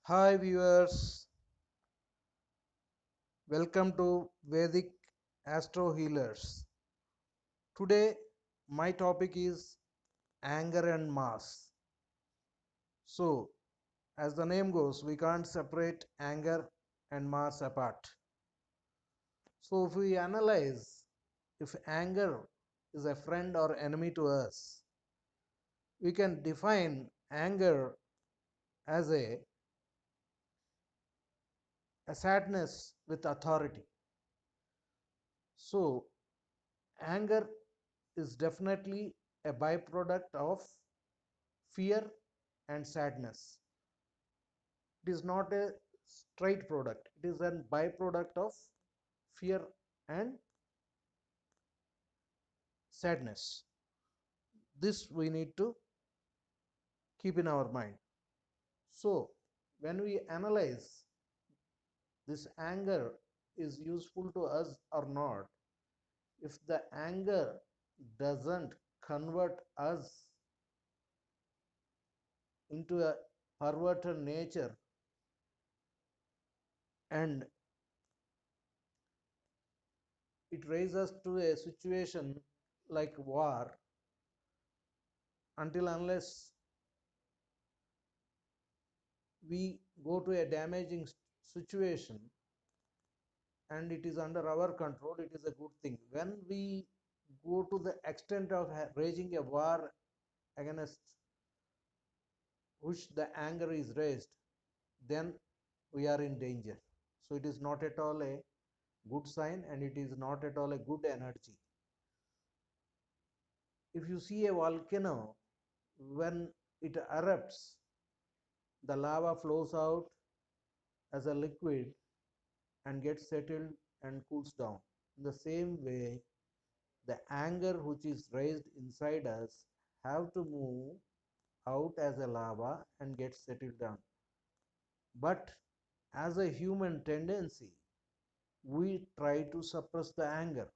Hi viewers, welcome to Vedic Astro Healers. Today my topic is anger and Mars. So, as the name goes, we can't separate anger and Mars apart. So, if we analyze if anger is a friend or enemy to us, we can define anger as a sadness with authority. So, anger is definitely a byproduct of fear and sadness. It is not a straight product, it is a byproduct of fear and sadness. This we need to keep in our mind. So, when we analyze this anger is useful to us or not, if the anger doesn't convert us into a perverted nature and it raises to a situation like war, until unless we go to a damaging situation and it is under our control, it is a good thing. When we go to the extent of raging a war against which the anger is raised, then we are in danger. So it is not at all a good sign and it is not at all a good energy. If you see a volcano, when it erupts, the lava flows out as a liquid and gets settled and cools down. In the same way, the anger which is raised inside us have to move out as a lava and get settled down. But as a human tendency, we try to suppress the anger.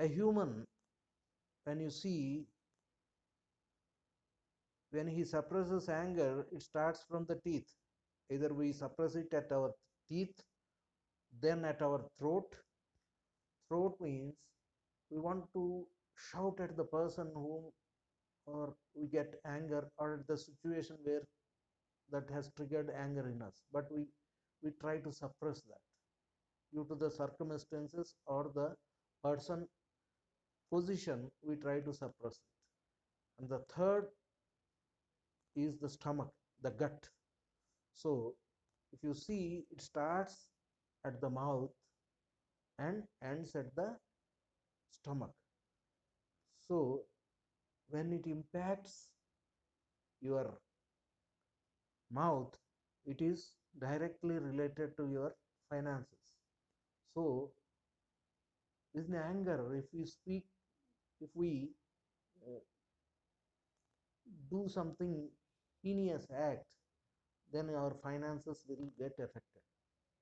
A human, when you see, when he suppresses anger, it starts from the teeth. Either we suppress it at our teeth, then at our throat. Throat means we want to shout at the person whom or we get anger or at the situation where that has triggered anger in us, but we try to suppress that due to the circumstances or the person position, we try to suppress it. And the third is the stomach, the gut. So if you see, it starts at the mouth and ends at the stomach. So when it impacts your mouth, it is directly related to your finances. So in anger, if we speak, if we uh, do something heinous act, then our finances will get affected.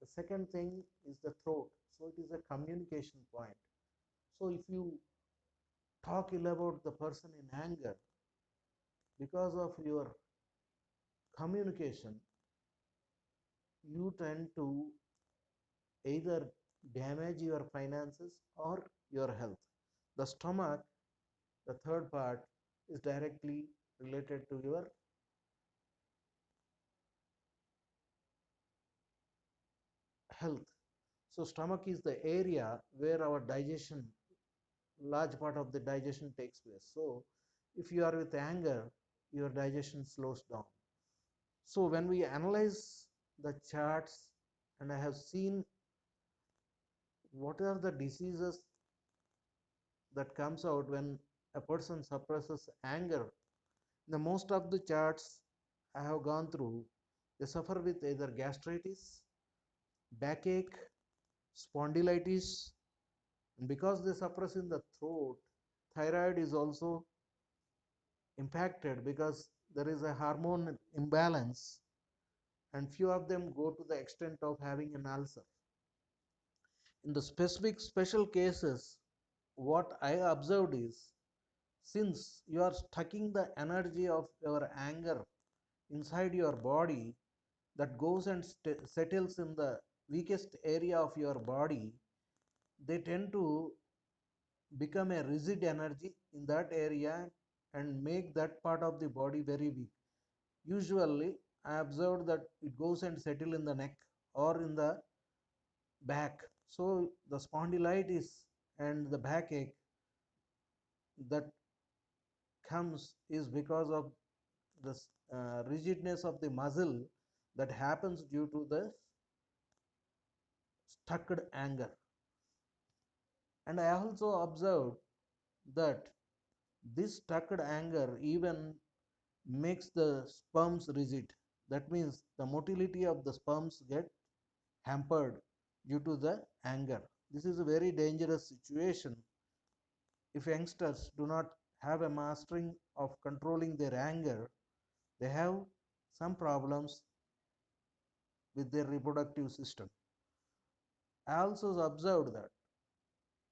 The second thing is the throat. So it is a communication point. So if you talk ill about the person in anger, because of your communication, you tend to either damage your finances or your health. The stomach, the third part, is directly related to your health. So stomach is the area where our digestion, large part of the digestion takes place. So if you are with anger, your digestion slows down. So when we analyze the charts, and I have seen what are the diseases that comes out when a person suppresses anger, the most of the charts I have gone through, they suffer with either gastritis, backache, spondylitis, and because they suppress in the throat, thyroid is also impacted because there is a hormone imbalance, and few of them go to the extent of having an ulcer. In the specific special cases, what I observed is, since you are stucking the energy of your anger inside your body that goes and settles in the weakest area of your body, they tend to become a rigid energy in that area and make that part of the body very weak. Usually, I observed that it goes and settle in the neck or in the back. So the spondylitis and the backache that comes is because of the rigidness of the muscle that happens due to the stuck anger. And I also observed that this stuck anger even makes the sperms rigid. That means the motility of the sperms get hampered due to the anger. This is a very dangerous situation if youngsters do not have a mastering of controlling their anger. They have some problems with their reproductive system. I also observed that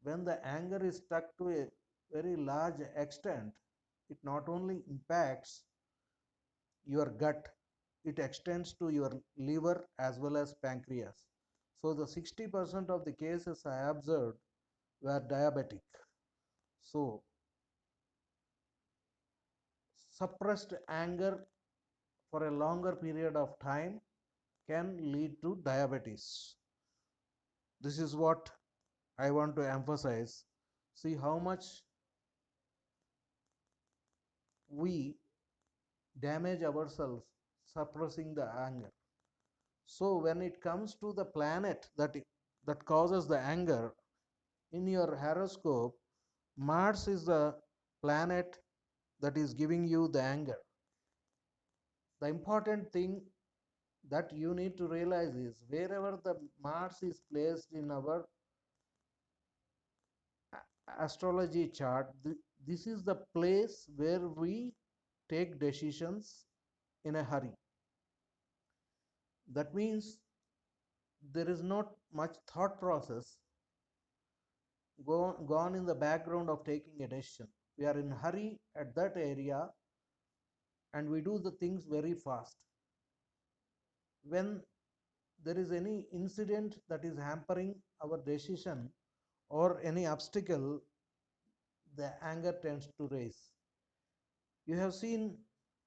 when the anger is stuck to a very large extent, it not only impacts your gut, it extends to your liver as well as pancreas. So the 60% of the cases I observed were diabetic. So suppressed anger for a longer period of time can lead to diabetes. This is what I want to emphasize. See how much we damage ourselves suppressing the anger. So when it comes to the planet that causes the anger, in your horoscope, Mars is the planet that is giving you the anger. The important thing that you need to realize is wherever the Mars is placed in our astrology chart, this is the place where we take decisions in a hurry. That means there is not much thought process gone in the background of taking a decision. We are in hurry at that area and we do the things very fast. When there is any incident that is hampering our decision or any obstacle, the anger tends to raise. You have seen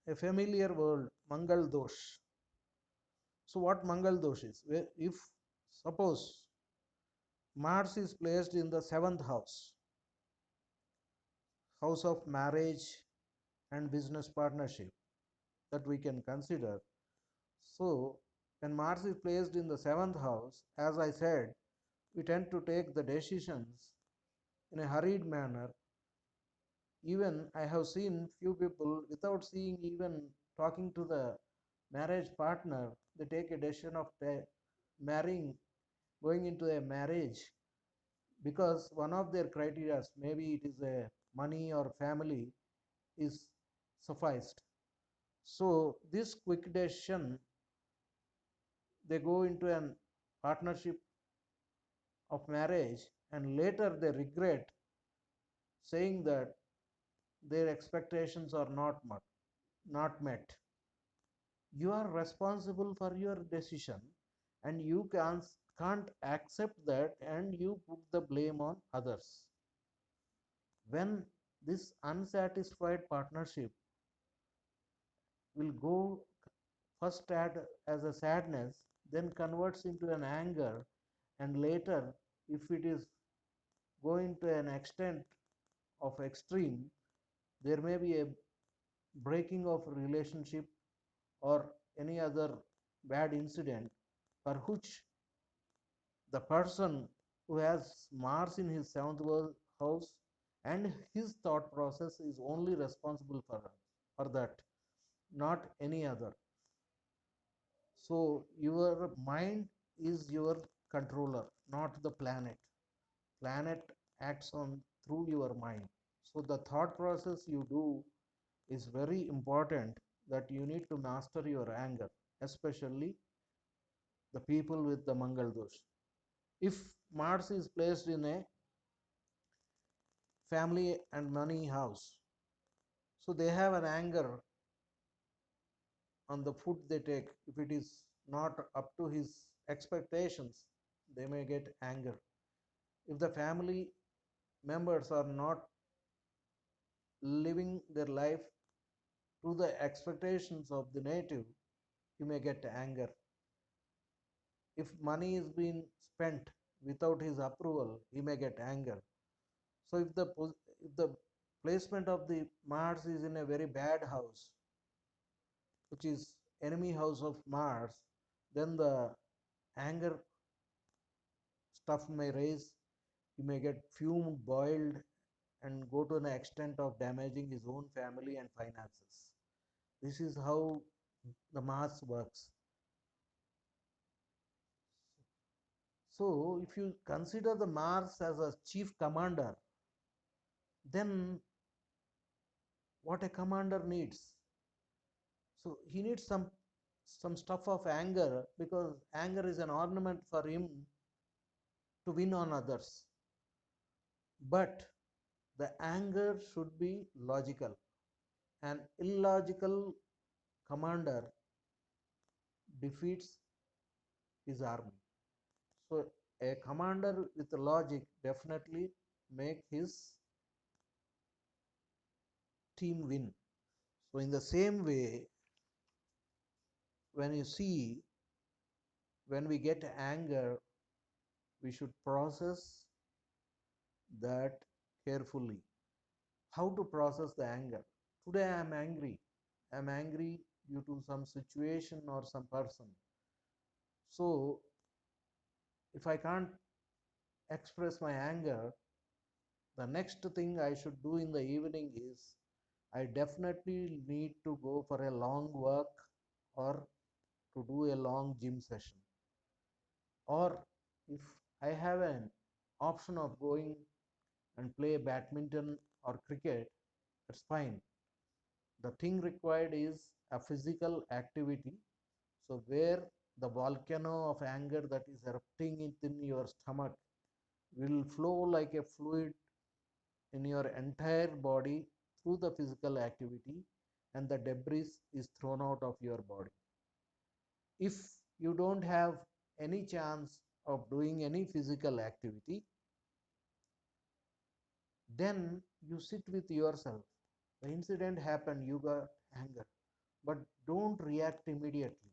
a familiar word, Mangal Dosh. So what Mangal Dosh is? If suppose Mars is placed in the 7th house, house of marriage and business partnership, that we can consider. So when Mars is placed in the 7th house, as I said, we tend to take the decisions in a hurried manner. Even I have seen few people without seeing, even talking to the marriage partner, they take a decision of marrying, going into a marriage because one of their criteria, maybe it is a money or family, is sufficed. So this quick decision, they go into a partnership of marriage and later they regret, saying that their expectations are not met. You are responsible for your decision and you can't accept that and you put the blame on others. When this unsatisfied partnership will go first as a sadness, then converts into an anger, and later, if it is going to an extent of extreme, there may be a breaking of relationship or any other bad incident for which the person who has Mars in his 7th house and his thought process is only responsible for that, not any other. So your mind is your controller, not the planet. Planet acts on through your mind. So the thought process you do is very important, that you need to master your anger, especially the people with the Mangal dosh. If Mars is placed in a family and money house, so they have an anger on the food they take. If it is not up to his expectations, they may get anger. If the family members are not living their life to the expectations of the native, he may get anger. If money is being spent without his approval, he may get anger. So if the placement of the Mars is in a very bad house, which is enemy house of Mars, then the anger stuff may raise. He may get fumed, boiled, and go to an extent of damaging his own family and finances. This is how the Mars works. So, if you consider the Mars as a chief commander, then what a commander needs. So he needs some stuff of anger, because anger is an ornament for him to win on others. But the anger should be logical. An illogical commander defeats his army. So a commander with logic definitely make his team win. So in the same way, when you see, when we get anger, we should process that carefully. How to process the anger? Today I am angry. I am angry due to some situation or some person. So if I can't express my anger, the next thing I should do in the evening is I definitely need to go for a long walk, or to do a long gym session. Or if I have an option of going and play badminton or cricket, that's fine. The thing required is a physical activity. So where the volcano of anger that is erupting within your stomach will flow like a fluid in your entire body through the physical activity, and the debris is thrown out of your body. If you don't have any chance of doing any physical activity, then you sit with yourself. The incident happened, you got anger, but don't react immediately.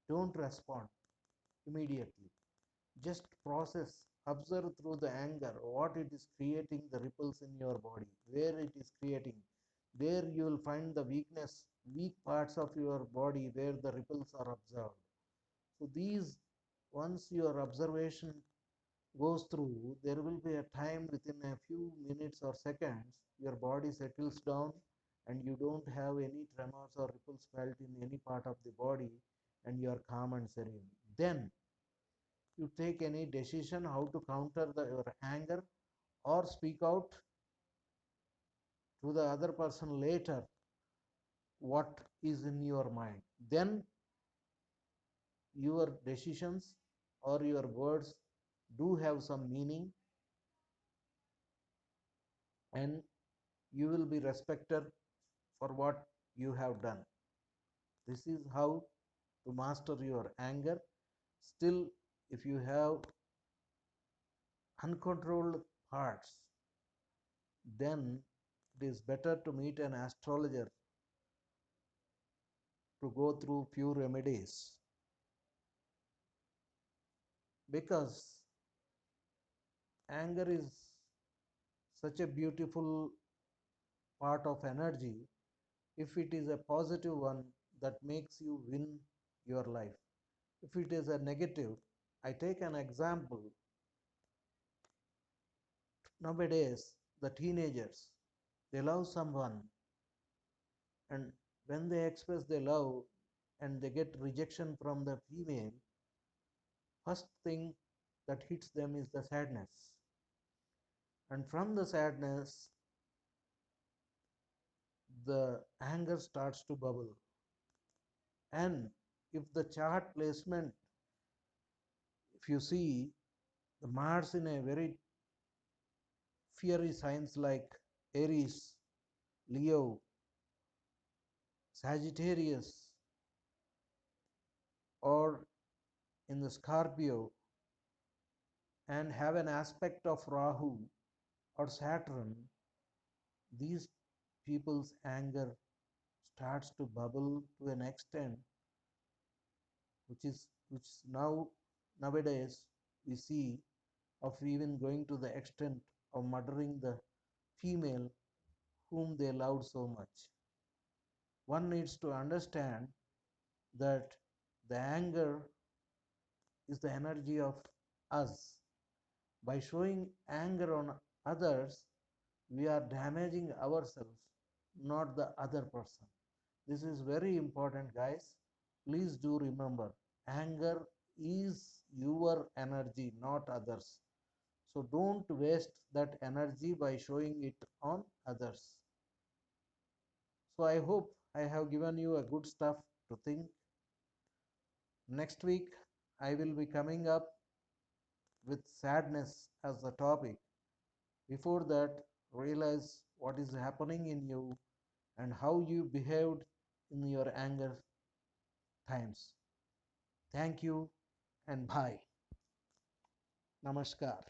Don't respond immediately. Just process, observe through the anger what it is creating, the ripples in your body, where it is creating. There you will find the weak parts of your body where the ripples are observed. So these, once your observation goes through, there will be a time within a few minutes or seconds, your body settles down and you don't have any tremors or ripples felt in any part of the body, and you are calm and serene. Then you take any decision how to counter your anger, or speak out to the other person later what is in your mind. Then your decisions or your words do have some meaning, and you will be respected for what you have done. This is how to master your anger. Still, if you have uncontrolled thoughts, then it is better to meet an astrologer to go through few remedies, because anger is such a beautiful part of energy. If it is a positive one, that makes you win your life. If it is a negative, I take an example. Nowadays, the teenagers, they love someone, and when they express their love and they get rejection from the female, first thing that hits them is the sadness. And from the sadness, the anger starts to bubble. And if the chart placement, if you see the Mars in a very fiery signs like Aries, Leo, Sagittarius, in the Scorpio and have an aspect of Rahu or Saturn, these people's anger starts to bubble to an extent which nowadays we see of even going to the extent of murdering the female whom they loved so much. One needs to understand that the anger is the energy of us. By showing anger on others, we are damaging ourselves, not the other person. This is very important, guys. Please do remember, anger is your energy, not others. So don't waste that energy by showing it on others. So I hope I have given you a good stuff to think. Next week, I will be coming up with sadness as the topic. Before that, realize what is happening in you and how you behaved in your anger times. Thank you and bye. Namaskar.